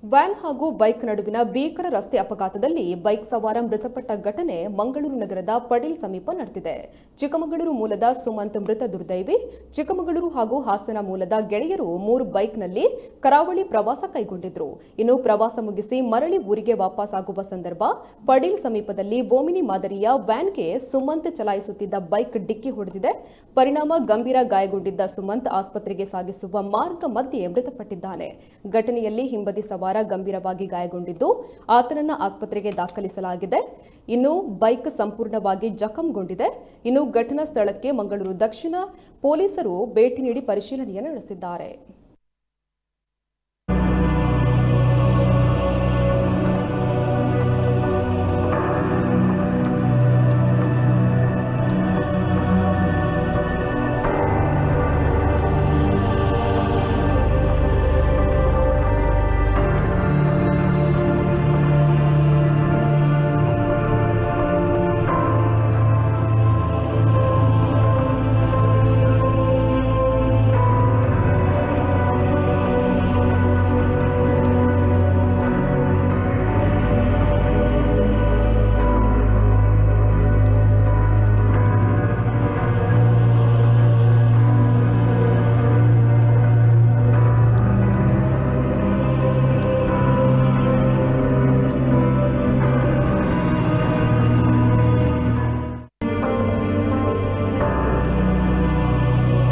Van ಹಾಗೂ bike ನಡುವಿನ ಭೀಕರ ರಸ್ತೆ ಅಪಘಾತದಲ್ಲಿ ಬೈಕ್ ಸವಾರ ಮೃತಪಟ್ಟ ಘಟನೆ ಮಂಗಳೂರು ನಗರದ ಪಡೀಲ್ ಸಮೀಪ ನಡೆದಿದೆ. ಚಿಕ್ಕಮಗಳೂರು ಮೂಲದ ಸುಮಂತ್ ಮೃತ ದುರ್ದೈವಿ. ಚಿಕ್ಕಮಗಳೂರು ಹಾಗೂ ಹಾಸನ ಮೂಲದ ಗೆಳೆಯರು 3 ಬೈಕ್ನಲ್ಲಿ ಕರಾವಳಿ ಪ್ರವಾಸ ಕೈಗೊಂಡಿದ್ರು. ಇನ್ನು ಪ್ರವಾಸ ಮುಗಿಸಿ ಮರಳಿ ಊರಿಗೆ ವಾಪಸ್ಸಾಗುವ ಸಂದರ್ಭ ಪಡೀಲ್ ಸಮೀಪದಲ್ಲಿ ಓಮಿನಿ ಮಾದರಿಯ ವ್ಯಾನ್ಗೆ ಸುಮಂತ್ ಚಲಾಯಿಸುತ್ತಿದ್ದ ಬೈಕ್ ಡಿಕ್ಕಿ ಹೊಡೆದಿದೆ. ಪರಿಣಾಮ ಗಂಭೀರ ಗಾಯಗೊಂಡಿದ್ದ ಸುಮಂತ್ ಆಸ್ಪತ್ರೆಗೆ ಸಾಗಿಸುವ ಮಾರ್ಗ ಮಧ್ಯೆ ಮೃತಪಟ್ಟಿದ್ದಾನೆ. ಘಟನೆಯಲ್ಲಿ ಹಿಂಬದಿ ಸವಾರ ಗಂಭೀರವಾಗಿ ಗಾಯಗೊಂಡಿದ್ದು ಆತನನ್ನು ಆಸ್ಪತ್ರೆಗೆ ದಾಖಲಿಸಲಾಗಿದೆ. ಇನ್ನು ಬೈಕ್ ಸಂಪೂರ್ಣವಾಗಿ ಜಖಂಗೊಂಡಿದೆ. ಇನ್ನು ಘಟನಾ ಸ್ಥಳಕ್ಕೆ ಮಂಗಳೂರು ದಕ್ಷಿಣ ಪೊಲೀಸರು ಭೇಟಿ ನೀಡಿ ಪರಿಶೀಲನೆ ನಡೆಸಿದ್ದಾರೆ.